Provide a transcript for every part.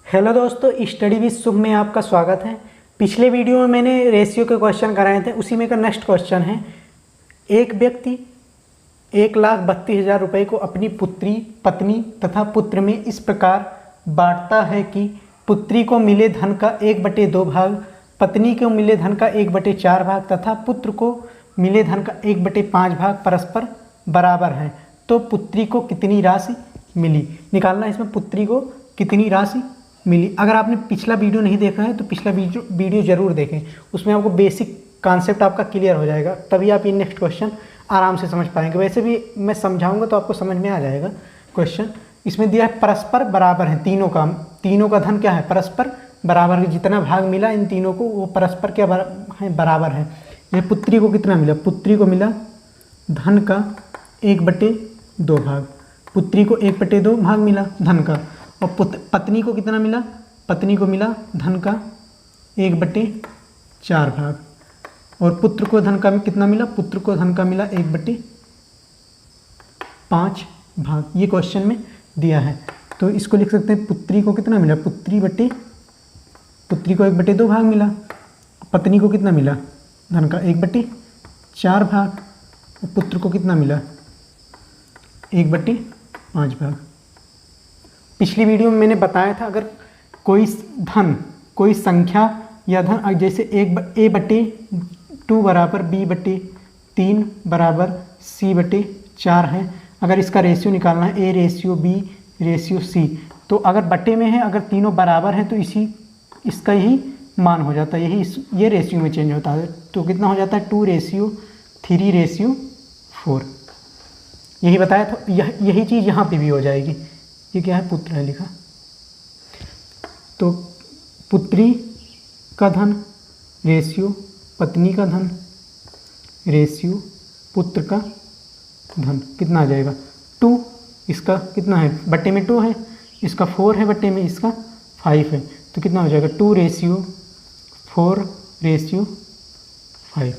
Hello दोस्तों, study with शुभ में आपका स्वागत है। पिछले वीडियो में मैंने रेशियो के क्वेश्चन कराए थे, उसी में का नेक्स्ट क्वेश्चन है। एक व्यक्ति 1,32,000 रुपये को अपनी पुत्री, पत्नी तथा पुत्र में इस प्रकार बांटता है कि पुत्री को मिले धन का 1/2 भाग, पत्नी को मिले धन का 1/4 भाग तथा पुत्र को मिले धन का 1/5 भाग परस्पर बराबर है। तो पुत्री को कितनी राशि मिली निकालना है। इसमें पुत्री को कितनी राशि मिली। अगर आपने पिछला वीडियो नहीं देखा है तो पिछला वीडियो ज़रूर देखें, उसमें आपको बेसिक कॉन्सेप्ट आपका क्लियर हो जाएगा, तभी आप ये नेक्स्ट क्वेश्चन आराम से समझ पाएंगे। वैसे भी मैं समझाऊंगा तो आपको समझ में आ जाएगा क्वेश्चन। इसमें दिया है परस्पर बराबर है, तीनों का धन क्या है, परस्पर बराबर है। जितना भाग मिला इन तीनों को वो परस्पर क्या बराबर है। ये पुत्री को कितना मिला, पुत्री को मिला धन का 1/2 भाग, पुत्री को 1/2 भाग मिला धन का। और पत्नी को कितना मिला, पत्नी को मिला धन का 1/4 भाग। और पुत्र को धन का कितना मिला, पुत्र को धन का मिला 1/5 भाग। ये क्वेश्चन में दिया है तो इसको लिख सकते हैं पुत्री को कितना मिला, पुत्री को 1/2 भाग मिला। पत्नी को कितना मिला, धन का 1/4 भाग। और पुत्र को कितना मिला, 1/5 भाग। पिछली वीडियो में मैंने बताया था, अगर कोई धन, कोई संख्या या धन, जैसे a/2 बराबर b/3 बराबर c/4 है। अगर इसका रेशियो निकालना है a ratio b ratio c, तो अगर बटे में है, अगर तीनों बराबर हैं तो इसका यही मान हो जाता है, ये रेशियो में चेंज होता है। तो कितना हो जाता है 2:3:4। यही बताया था, यही चीज़ यहाँ पे भी हो जाएगी। ये क्या है, पुत्र है लिखा, तो पुत्री का धन रेशियो पत्नी का धन रेशियो पुत्र का धन कितना आ जाएगा 2। इसका कितना है, बट्टे में 2 है, इसका 4 है, बट्टे में इसका 5 है, तो कितना हो जाएगा 2:4:5।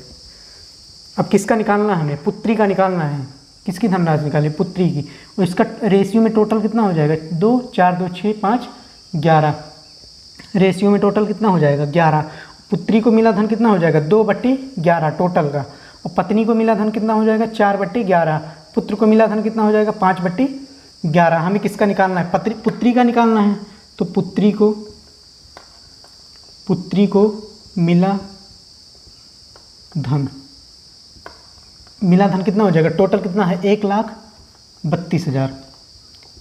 अब किसका निकालना है, हमें पुत्री का निकालना है। किसकी धनराशि निकाली, पुत्री की। और इसका रेशियो में टोटल कितना हो जाएगा 2, 4, 2, 6, 5, 11। रेशियो में टोटल कितना हो जाएगा 11। पुत्री को मिला धन कितना हो जाएगा 2/11 टोटल का। और पत्नी को मिला धन कितना हो जाएगा 4/11। पुत्र को मिला धन कितना हो जाएगा 5/11। हमें किसका निकालना है, पुत्री का निकालना है। तो पुत्री को मिला धन कितना हो जाएगा, टोटल कितना है 1,32,000।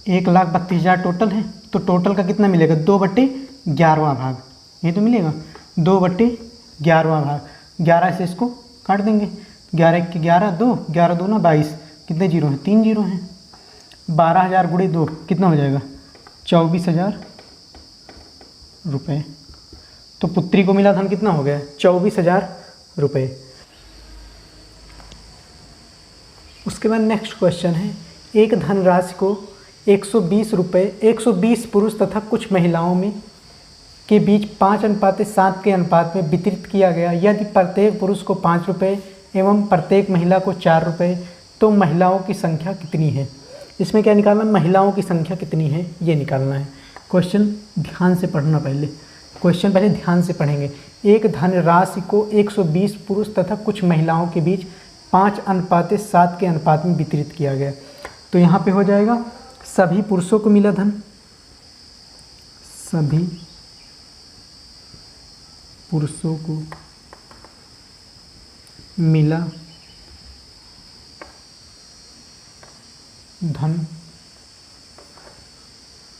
1,32,000 टोटल है। तो टोटल का कितना मिलेगा 2/11 भाग, ये तो मिलेगा 2/11 भाग। 11 से इसको काट देंगे, 11 के 11 2, 11 2 × 22, कितने जीरो हैं, 3 जीरो हैं। 12,000 × 2 कितना हो जाएगा 24,000 रुपये। तो पुत्री को मिला धन कितना हो गया 24,000 रुपये। उसके बाद नेक्स्ट क्वेश्चन है, एक धनराशि को 120 रुपये 120 पुरुष तथा कुछ महिलाओं में के बीच 5:7 के अनुपात में वितरित किया गया। यदि प्रत्येक पुरुष को 5 रुपये एवं प्रत्येक महिला को 4 रुपये, तो महिलाओं की संख्या कितनी है। इसमें क्या निकालना, महिलाओं की संख्या कितनी है ये निकालना है। क्वेश्चन ध्यान से पढ़ना, क्वेश्चन पहले ध्यान से पढ़ेंगे। एक धनराशि को 120 पुरुष तथा कुछ महिलाओं के बीच 5:7 के अनुपात में वितरित किया गया। तो यहाँ पे हो जाएगा सभी पुरुषों को मिला धन, सभी पुरुषों को मिला धन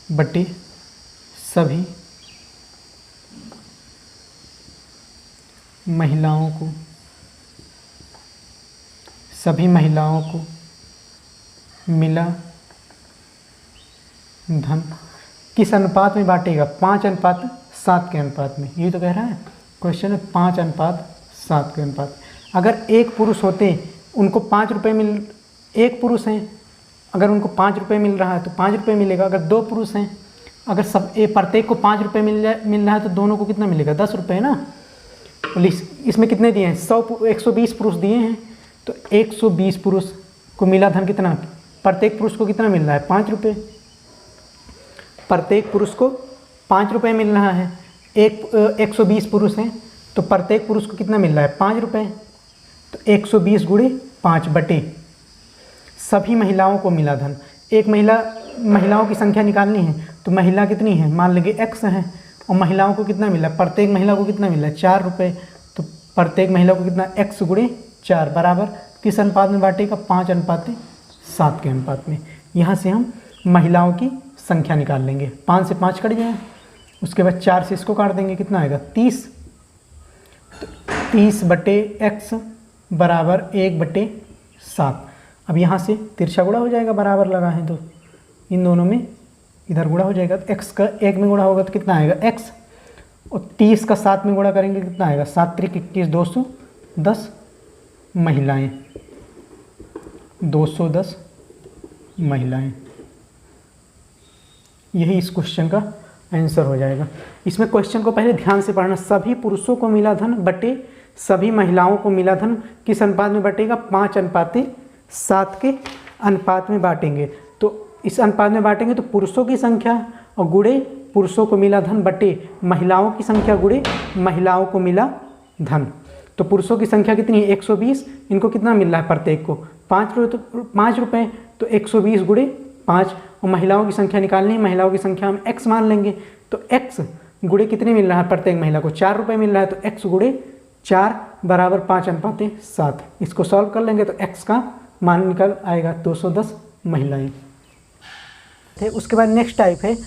बटे सभी महिलाओं को मिला धन किस अनुपात में बांटेगा, 5:7 के अनुपात में। ये तो कह रहा है क्वेश्चन है 5:7 के अनुपात। अगर एक पुरुष होते, उनको 5 रुपये एक पुरुष हैं, अगर उनको 5 रुपये मिल रहा है तो 5 रुपये मिलेगा। अगर 2 पुरुष हैं, अगर प्रत्येक को 5 रुपये मिल रहा है तो दोनों को कितना मिलेगा 10 रुपये ना। इसमें कितने दिए हैं 120 पुरुष दिए हैं, तो 120 पुरुष को मिला धन कितना, प्रत्येक पुरुष को कितना मिल रहा है 5 रुपये। प्रत्येक पुरुष को 5 रुपये मिल रहा है, 120 पुरुष हैं तो प्रत्येक पुरुष को कितना मिल रहा है 5 रुपये, तो 120 गुणे 5 बटे सभी महिलाओं को मिला धन। एक महिलाओं की संख्या निकालनी है तो महिला कितनी है, मान लेंगे x है, और महिलाओं को कितना मिला, प्रत्येक महिला को कितना मिला 4 रुपये, तो प्रत्येक महिला को कितना x गुणे 4 बराबर किस अनुपात में बांटेगा, 5:7 के अनुपात में। यहाँ से हम महिलाओं की संख्या निकाल लेंगे, 5 से 5 कट जाए, उसके बाद 4 से इसको काट देंगे, कितना आएगा 30, तो 30 बटे x बराबर 1/7। अब यहाँ से तिरछा गुणा हो जाएगा, बराबर लगा है तो इन दोनों में इधर गुणा हो जाएगा, तो x का 1 में गुणा होगा तो कितना आएगा x, और 30 का 7 में गुणा करेंगे कितना आएगा, 7 त्रिक 21, 210 महिलाएं, 210 महिलाएं। यही इस क्वेश्चन का आंसर हो जाएगा। इसमें क्वेश्चन को पहले ध्यान से पढ़ना, सभी पुरुषों को मिला धन बटे सभी महिलाओं को मिला धन किस अनुपात में बटेगा, 5:7 के अनुपात में बांटेंगे। तो इस अनुपात में बांटेंगे तो पुरुषों की संख्या और गुणे पुरुषों को मिला धन बटे महिलाओं की संख्या गुणे महिलाओं को मिला धन। तो पुरुषों की संख्या कितनी है 120, इनको कितना मिल रहा है प्रत्येक को 5 रुपये, तो 120 गुणे 5, और महिलाओं की संख्या निकालनी है, महिलाओं की संख्या हम x मान लेंगे, तो x गुणे कितने मिल रहा है प्रत्येक महिला को 4 रुपये मिल रहा है, तो x गुणे 4 बराबर 5:7। इसको सॉल्व कर लेंगे तो x का मान निकल आएगा 210 महिलाएं। उसके बाद नेक्स्ट टाइप है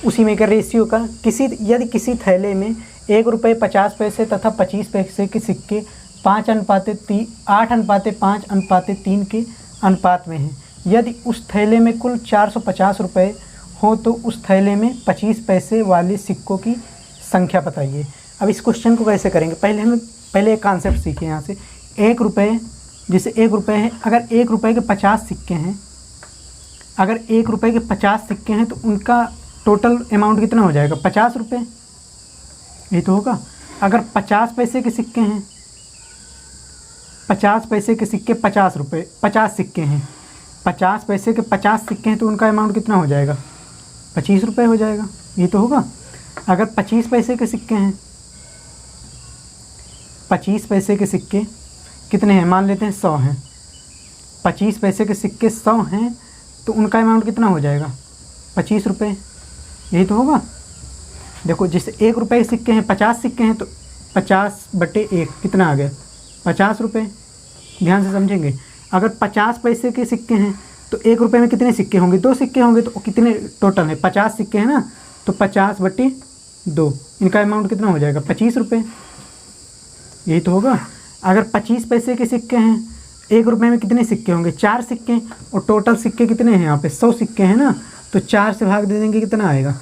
उसी में का रेशियो का, यदि किसी थैले में 1 रुपये 50 पैसे तथा 25 पैसे के सिक्के 8:5:3 के अनुपात में हैं, यदि उस थैले में कुल 450 रुपये हो तो उस थैले में 25 पैसे वाले सिक्कों की संख्या बताइए। अब इस क्वेश्चन को कैसे करेंगे, पहले एक कॉन्सेप्ट सीखें यहाँ से। 1 रुपये, जैसे 1 रुपये है, अगर 1 रुपये के 50 सिक्के हैं, अगर 1 रुपये के 50 सिक्के हैं तो उनका टोटल अमाउंट कितना हो जाएगा 50 रुपये, यही तो होगा। अगर 50 पैसे के सिक्के हैं, 50 पैसे के सिक्के 50 रुपये, 50 सिक्के हैं, 50 पैसे के 50 सिक्के हैं तो उनका अमाउंट कितना हो जाएगा 25 रुपये हो जाएगा, ये तो होगा। अगर 25 पैसे के सिक्के हैं, 25 पैसे के सिक्के कितने हैं, मान लेते हैं 100 हैं, 25 पैसे के सिक्के 100 हैं तो उनका अमाउंट कितना हो जाएगा 25 रुपये, यही तो होगा। देखो जैसे 1 रुपये के सिक्के हैं, 50 सिक्के हैं तो 50/1 कितना आ गया 50 रुपये। ध्यान से समझेंगे, अगर 50 पैसे के सिक्के हैं तो 1 रुपये में कितने सिक्के होंगे, 2 सिक्के होंगे, तो कितने टोटल है 50 सिक्के हैं ना, तो 50/2, इनका अमाउंट कितना हो जाएगा 25 रुपये, यही तो होगा। अगर 25 पैसे के सिक्के हैं, 1 रुपये में कितने सिक्के होंगे 4 सिक्के, और टोटल सिक्के कितने हैं यहाँ पे 100 सिक्के हैं ना, तो 4 से भाग दे देंगे कितना आएगा,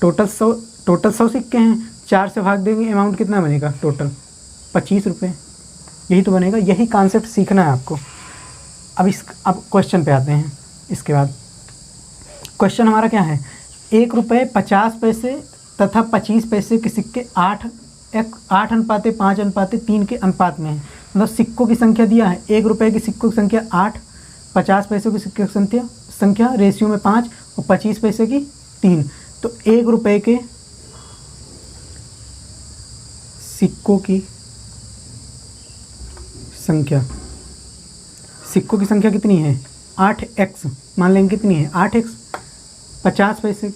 टोटल 100 सिक्के हैं, 4 से भाग देंगे अमाउंट कितना बनेगा टोटल 25 रुपये, यही तो बनेगा। यही कॉन्सेप्ट सीखना है आपको। अब क्वेश्चन पे आते हैं। इसके बाद क्वेश्चन हमारा क्या है, 1 रुपये 50 पैसे तथा 25 पैसे के सिक्के 8:5:3 के अनुपात में है। मतलब सिक्कों की संख्या दिया है, 1 रुपये के सिक्कों की संख्या 8, 50 पैसों की सिक्कों की संख्या रेशियो में 5 और 25 पैसे की 3। तो 1 रुपये के सिक्कों की संख्या कितनी है 8x, मान लेंगे कितनी है 8x। 50 पैसे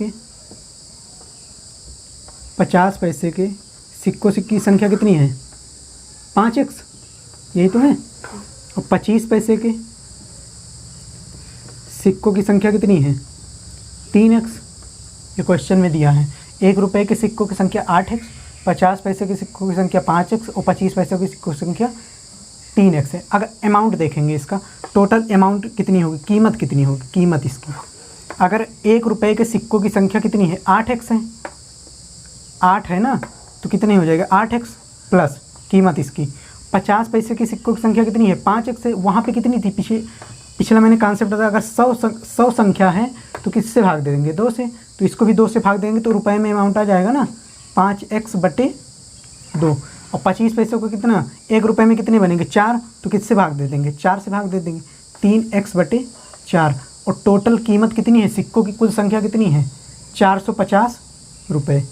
के सिक्कों की संख्या कितनी है 5x, यही तो है। और 25 पैसे के सिक्कों की संख्या कितनी है 3x, ये क्वेश्चन में दिया है। 1 रुपये के सिक्कों की संख्या 8x, 50 पैसे के सिक्कों की संख्या 5x और 25 पैसे की सिक्कों की संख्या 3x है। अगर अमाउंट देखेंगे, इसका टोटल अमाउंट कितनी होगी, कीमत कितनी होगी, कीमत इसकी, अगर 1 रुपये के सिक्कों की संख्या कितनी है 8x है, 8 है ना, तो कितने हो जाएगा 8x प्लस कीमत इसकी। 50 पैसे के सिक्कों की संख्या कितनी है 5x है, वहाँ पे कितनी थी पिछला मैंने कॉन्सेप्ट बताया, अगर 100 संख्या है तो किससे भाग दे देंगे 2 से, तो इसको भी 2 से भाग देंगे तो रुपए में अमाउंट आ जाएगा ना 5x/2। और 25 पैसों को कितना 1 रुपये में कितने बनेंगे 4, तो किससे भाग दे देंगे 4 से भाग दे देंगे 3x/4। और टोटल कीमत कितनी है, सिक्कों की कुल संख्या कितनी है 450 रुपये,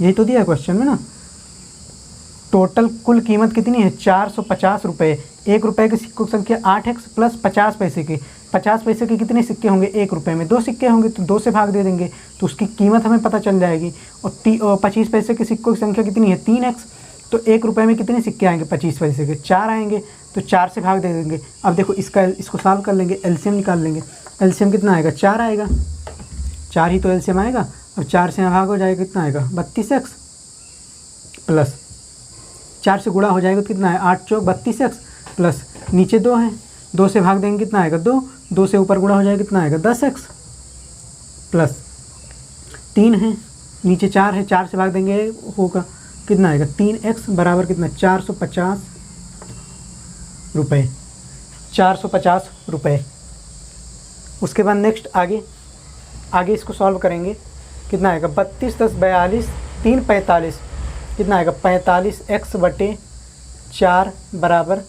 यही तो दिया है क्वेश्चन में ना। टोटल कुल कीमत कितनी है 450 रुपये। 1 रुपये के सिक्कों की संख्या 8x प्लस 50 पैसे के। 50 पैसे के कितने सिक्के होंगे 1 रुपये में? 2 सिक्के होंगे तो 2 से भाग दे देंगे तो उसकी कीमत हमें पता चल जाएगी। और 25 पैसे के सिक्कों की संख्या कितनी है 3x। तो 1 रुपये में कितने सिक्के आएंगे 25 पैसे के? 4 आएंगे तो 4 से भाग दे देंगे। अब देखो इसको सॉल्व कर लेंगे, एलसीएम निकाल लेंगे। एलसीएम कितना आएगा 4 आएगा, 4 ही तो एलसीएम आएगा। अब 4 से भाग हो जाएगा कितना आएगा 32x प्लस 4 से गुणा हो जाएगा तो कितना है 8 चौक 32x प्लस नीचे 2 है, 2 से भाग देंगे कितना आएगा 2, 2 से ऊपर गुणा हो जाएगा कितना आएगा 10x प्लस 3 है, नीचे 4 है, 4 से भाग देंगे होगा कितना आएगा 3x बराबर कितना 450 रुपये। 450 रुपये। उसके बाद नेक्स्ट आगे इसको सॉल्व करेंगे। कितना आएगा 32 10 42 3 45 कितना आएगा 45x बटे 4 बराबर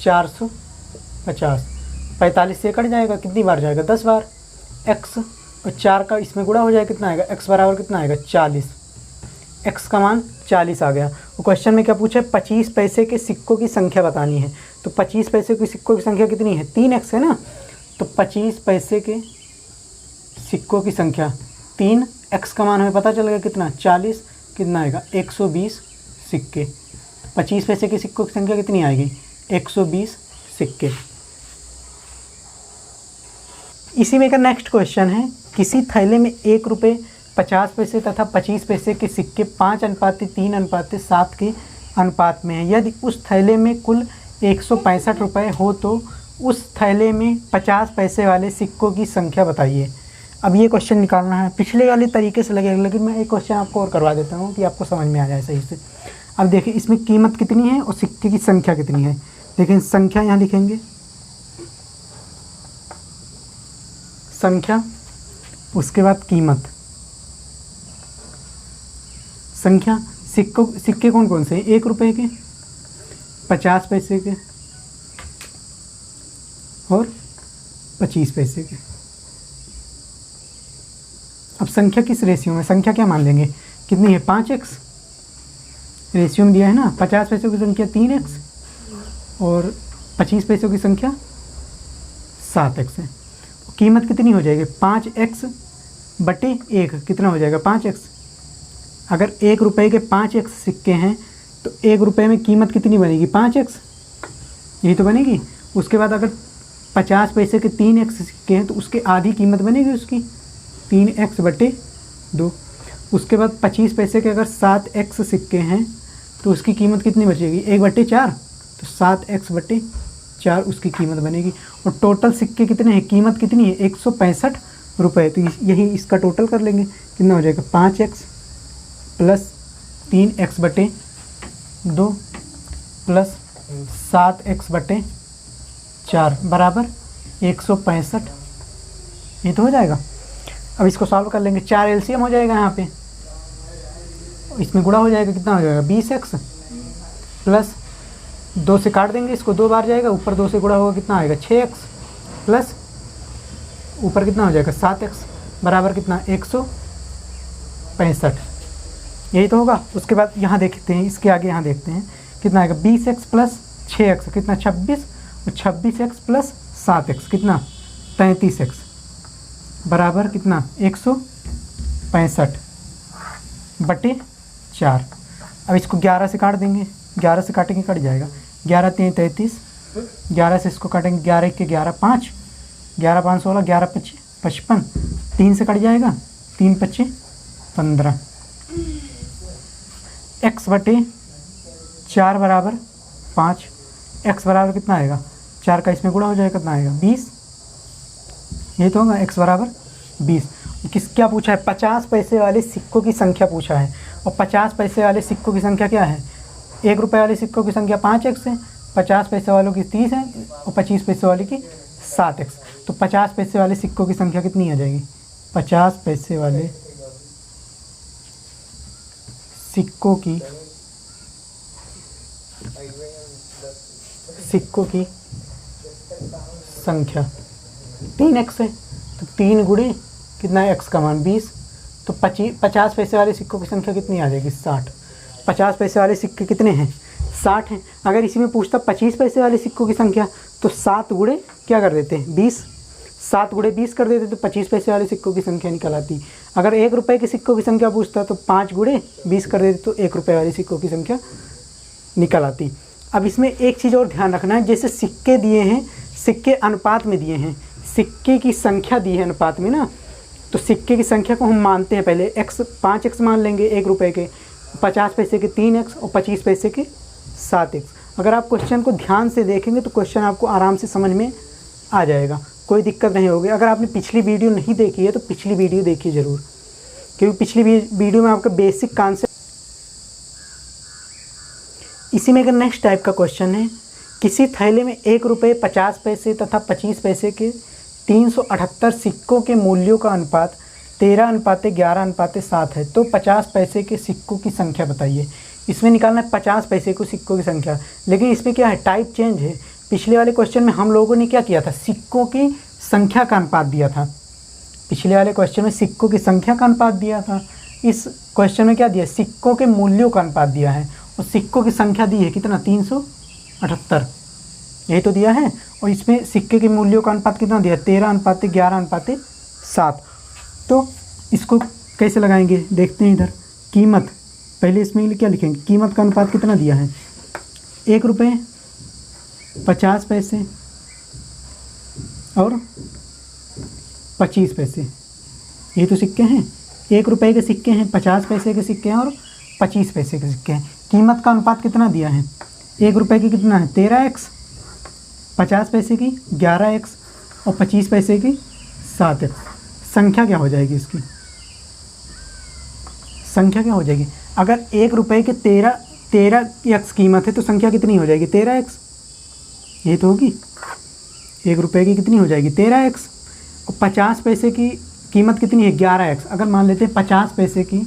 450। 45 से कट जाएगा, कितनी बार जाएगा 10 बार। x और 4 का इसमें गुणा हो जाएगा कितना आएगा x बराबर कितना आएगा 40। x का मान 40 आ गया। वो क्वेश्चन में क्या पूछा है 25 पैसे के सिक्कों की संख्या बतानी है। तो 25 पैसे के सिक्कों की संख्या कितनी है 3x है ना। तो 25 पैसे के सिक्कों की संख्या 3x का मान हमें पता चल गया कितना 40, कितना आएगा 120 सिक्के। 25 पैसे के सिक्कों की संख्या कितनी आएगी 120 सिक्के। इसी में का नेक्स्ट क्वेश्चन है किसी थैले में 1 रुपये 50 पैसे तथा 25 पैसे के सिक्के 5:3:7 के अनुपात में है। यदि उस थैले में कुल 165 रुपये हो तो उस थैले में 50 पैसे वाले सिक्कों की संख्या बताइए। अब ये क्वेश्चन निकालना है, पिछले वाले तरीके से लगेगा लेकिन मैं एक क्वेश्चन आपको और करवा देता हूँ कि आपको समझ में आ जाए सही से। अब देखिए इसमें कीमत कितनी है और सिक्के की संख्या कितनी है। देखिए संख्या यहाँ लिखेंगे, संख्या उसके बाद कीमत। संख्या सिक्के कौन कौन से हैं 1 रुपये के 50 पैसे के और 25 पैसे के। अब संख्या किस रेशियो में, संख्या क्या मान लेंगे कितनी है 5x रेशियो में दिया है ना। 50 पैसों की संख्या 3x और 25 पैसों की संख्या 7x है। कीमत कितनी हो जाएगी 5x बटे 1 कितना हो जाएगा 5x। अगर 1 रुपये के 5x सिक्के हैं तो 1 रुपये में कीमत कितनी बनेगी 5x, यही तो बनेगी। उसके बाद अगर 50 पैसे के 3x सिक्के हैं तो उसके आधी कीमत बनेगी उसकी 3x बटे 2। उसके बाद 25 पैसे के अगर 7x सिक्के हैं तो उसकी कीमत कितनी बचेगी 1/4, तो 7x बटे 4 उसकी कीमत बनेगी। और टोटल सिक्के कितने हैं, कीमत कितनी है 165 रुपये। तो यही इसका टोटल कर लेंगे कितना हो जाएगा 5x प्लस 3x बटे 2 प्लस 7x बटे 4 बराबर 165। ये तो हो जाएगा। अब इसको सॉल्व कर लेंगे, 4 एलसीएम हो जाएगा यहाँ पे, इसमें गुणा हो जाएगा कितना हो जाएगा 20x प्लस 2 से काट देंगे इसको 2 बार जाएगा, ऊपर 2 से गुणा होगा कितना आएगा 6x प्लस ऊपर कितना हो जाएगा 7x बराबर कितना 165। यही तो होगा। उसके बाद यहाँ देखते हैं, इसके आगे यहाँ देखते हैं कितना आएगा 20x प्लस 6x कितना 26 और 26x प्लस 7x कितना 33x बराबर कितना 165 बटे 4। अब इसको 11 से काट देंगे, 11 से काटेंगे कट जाएगा 11 3 33, 11 से इसको काटेंगे 11 1 11 5, 11 5 16, 11 5 55, 3 से कट जाएगा 3 5 15। x बटे 4 बराबर 5, x बराबर कितना आएगा 4 का इसमें गुणा हो जाएगा कितना आएगा 20। यही तो होगा x बराबर 20। क्या पूछा है 50 पैसे वाले सिक्कों की संख्या पूछा है। और 50 पैसे वाले सिक्कों की संख्या क्या है 1 रुपये वाले सिक्कों की संख्या 5x है, 50 पैसे वालों की 30 है और 25 पैसे वाले की 7x। तो 50 पैसे वाले सिक्कों की संख्या कितनी आ जाएगी 50 पैसे वाले सिक्कों की संख्या 3x है, तो 3 गुणे कितना है x का मान 20 तो 50 पैसे वाले सिक्कों की संख्या कितनी आ जाएगी? 60। 50 पैसे वाले सिक्के कितने हैं? 60 हैं। अगर इसी में पूछता 25 पैसे वाले सिक्कों की संख्या, तो 7 गुणे क्या कर देते हैं? 20। 7 गुणे 20 कर देते तो 25 पैसे वाले सिक्कों की संख्या निकल आती। अगर 1 रुपये के सिक्कों की संख्या पूछता तो 5 गुणे 20 कर देते तो 1 रुपये वाले सिक्कों की संख्या निकल आती। अब इसमें एक चीज़ और ध्यान रखना है, जैसे सिक्के दिए हैं, सिक्के अनुपात में दिए हैं, सिक्के की संख्या दी है अनुपात में ना, तो सिक्के की संख्या को हम मानते हैं पहले x 5x मान लेंगे 1 रुपये के, 50 पैसे के 3x और 25 पैसे के 7x। अगर आप क्वेश्चन को ध्यान से देखेंगे तो क्वेश्चन आपको आराम से समझ में आ जाएगा, कोई दिक्कत नहीं होगी। अगर आपने पिछली वीडियो नहीं देखी है तो पिछली वीडियो देखिए ज़रूर, क्योंकि पिछली वीडियो में आपका बेसिक कॉन्सेप्ट। इसी में अगर नेक्स्ट टाइप का क्वेश्चन है, किसी थैले में 1 रुपये 50 पैसे तथा 25 पैसे के 378 सिक्कों के मूल्यों का अनुपात 13:11:7 है, तो 50 पैसे के सिक्कों की संख्या बताइए। इसमें निकालना है 50 पैसे को सिक्कों की संख्या, लेकिन इसमें क्या है, टाइप चेंज है। पिछले वाले क्वेश्चन में हम लोगों ने क्या किया था, सिक्कों की संख्या का अनुपात दिया था। पिछले वाले क्वेश्चन में सिक्कों की संख्या का अनुपात दिया था, इस क्वेश्चन में क्या दिया, सिक्कों के मूल्यों का अनुपात दिया है, और सिक्कों की संख्या दी है कितना, 378, यही तो दिया है। और इसमें सिक्के के मूल्यों का अनुपात कितना दिया है, 13:11:7। तो इसको कैसे लगाएंगे देखते हैं। इधर कीमत, पहले इसमें क्या लिखेंगे, कीमत का अनुपात कितना दिया है, 1 रुपये 50 पैसे और 25 पैसे, ये तो सिक्के हैं, 1 रुपये के सिक्के हैं, 50 पैसे के सिक्के हैं और 25 पैसे के सिक्के हैं। कीमत का अनुपात कितना दिया है, 1 रुपये की कितना है 13x, 50 पैसे की 11x और 25 पैसे की 7x। संख्या क्या हो जाएगी, इसकी संख्या क्या हो जाएगी, अगर 1 रुपये के 13x कीमत है तो संख्या कितनी हो जाएगी, 13x, ये तो होगी। 1 रुपये की कितनी हो जाएगी, 13x, और 50 पैसे की कीमत कितनी है, 11x। अगर मान लेते हैं 50 पैसे की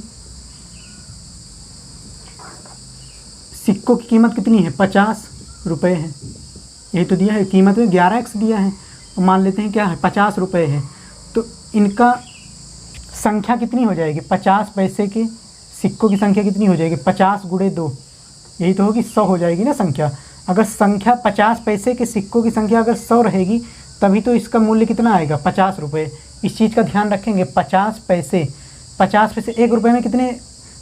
सिक्कों की कीमत कितनी है, 50 रुपये है, यही तो दिया है, कीमत में 11x दिया है, और मान लेते हैं क्या है, 50 रुपये है, तो इनका संख्या कितनी हो जाएगी, 50 पैसे के सिक्कों की संख्या कितनी हो जाएगी, 50 गुणे 2, यही तो होगी, 100 हो जाएगी ना संख्या। अगर संख्या 50 पैसे के सिक्कों की संख्या अगर 100 रहेगी तभी तो इसका मूल्य कितना आएगा, 50 रुपये। इस चीज़ का ध्यान रखेंगे। 50 पैसे 1 रुपये में कितने,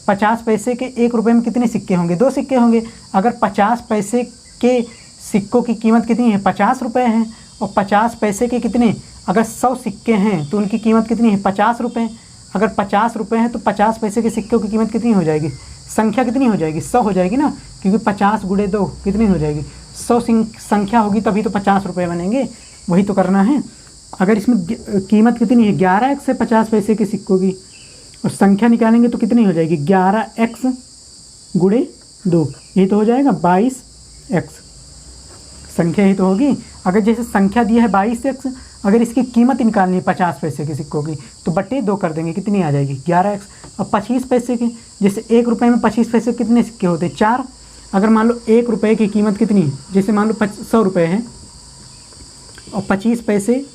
50 पैसे के 1 रुपये में कितने सिक्के होंगे, 2 सिक्के होंगे। अगर 50 पैसे के सिक्कों की कीमत कितनी है, 50 रुपये है, और 50 पैसे के कितने, अगर 100 सिक्के हैं तो उनकी कीमत कितनी है, 50 रुपये। अगर 50 रुपये हैं तो 50 पैसे के सिक्कों की कीमत कितनी हो जाएगी, संख्या कितनी हो जाएगी, 100 हो जाएगी ना, क्योंकि 50 गुणे 2 कितनी हो जाएगी, 100 संख्या होगी तभी तो 50 रुपये बनेंगे, वही तो करना है। अगर इसमें कीमत कितनी है, 11x है 50 पैसे के सिक्कों की, और संख्या निकालेंगे तो कितनी हो जाएगी, 11x गुणे 2, यही तो हो जाएगा 22x, संख्या ही तो होगी। अगर जैसे संख्या दी है 22x, अगर इसकी कीमत निकालनी है 50 पैसे के सिक्कों की तो बट्टे 2 कर देंगे, कितनी आ जाएगी, 11x। और 25 पैसे के, जैसे 1 रुपये में 25 पैसे कितने सिक्के होते हैं, 4। अगर मान लो 1 रुपये की कीमत कितनी है, जैसे मान लो 100 रुपये है और 25 पैसे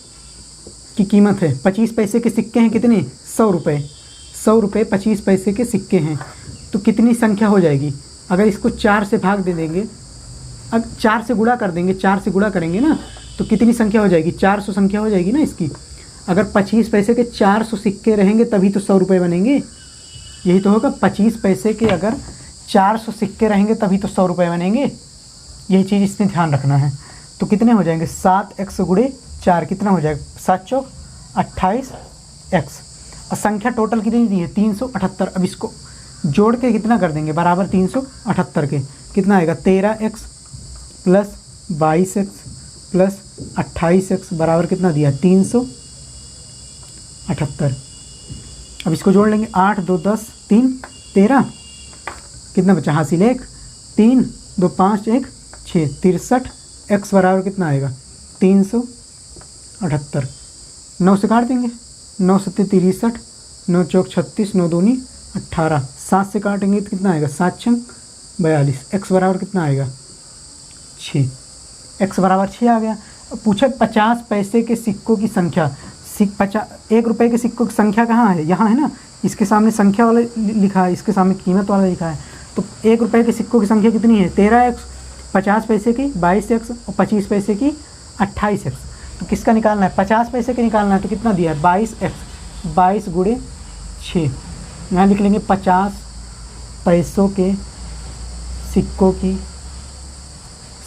की कीमत है, 25 पैसे के सिक्के हैं कितने, 100 रुपये, 100 रुपये 25 पैसे के सिक्के हैं, तो कितनी संख्या हो जाएगी। अगर इसको 4 से भाग दे देंगे, अब 4 से गुणा कर देंगे, 4 से गुणा करेंगे ना तो कितनी संख्या हो जाएगी, 400 संख्या हो जाएगी ना इसकी। अगर 25 पैसे के 400 सिक्के रहेंगे तभी तो 100 रुपये बनेंगे, यही तो होगा। 25 पैसे के अगर 400 सिक्के रहेंगे तभी तो 100 रुपये बनेंगे, यही चीज़ इसमें ध्यान रखना है। तो कितने हो जाएंगे, 7x गुणे 4 कितना हो जाएगा, 7 चौक 28x। और संख्या टोटल कितनी दी है, 378। अब इसको जोड़ के कितना कर देंगे, बराबर 378 के, कितना आएगा, 13x plus 22x plus 28x बराबर कितना दिया, 378। अब इसको जोड़ लेंगे, 8 2 10 3 13, कितना बचा, हासिल 1, 3 2 5 1 6, 63x बराबर कितना आएगा, 378। 9 से काट देंगे, 9 7 63, 9 चौक 36, 9 दूनी 18, 7 से काटेंगे तो कितना आएगा, 7 6 42, x बराबर कितना आएगा, 6, x बराबर 6 आ गया। पूछा 50 पैसे के सिक्कों की संख्या, 1 रुपये के सिक्कों की संख्या कहाँ है, यहाँ है ना, इसके सामने संख्या वाला लिखा है, इसके सामने कीमत वाला लिखा है। तो 1 रुपये के सिक्कों की संख्या कितनी है? 13x, 50 पैसे की 22x और 25 पैसे की 28x। तो किसका निकालना है? 50 पैसे के निकालना है। तो कितना दिया है? 22x, 22 गुणे 6। यहाँ लिख लेंगे 50 पैसों के सिक्कों की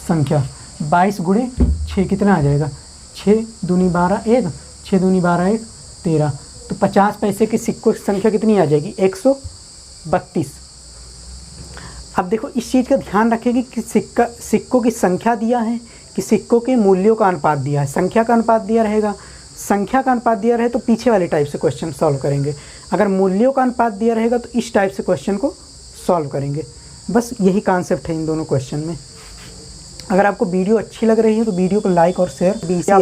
संख्या 22 गुणे 6 कितना आ जाएगा? 6 दूनी 12 1, 6 दूनी 12 1 13। तो 50 पैसे के सिक्कों की संख्या कितनी आ जाएगी? 132। अब देखो इस चीज़ का ध्यान रखेंगे कि सिक्कों की संख्या दिया है कि सिक्कों के मूल्यों का अनुपात दिया है। संख्या का अनुपात दिया रहेगा, संख्या का अनुपात दिया रहे तो पीछे वाले टाइप से क्वेश्चन सॉल्व करेंगे। अगर मूल्यों का अनुपात दिया रहेगा तो इस टाइप से क्वेश्चन को सॉल्व करेंगे। बस यही कॉन्सेप्ट है इन दोनों क्वेश्चन में। अगर आपको वीडियो अच्छी लग रही है तो वीडियो को लाइक और शेयर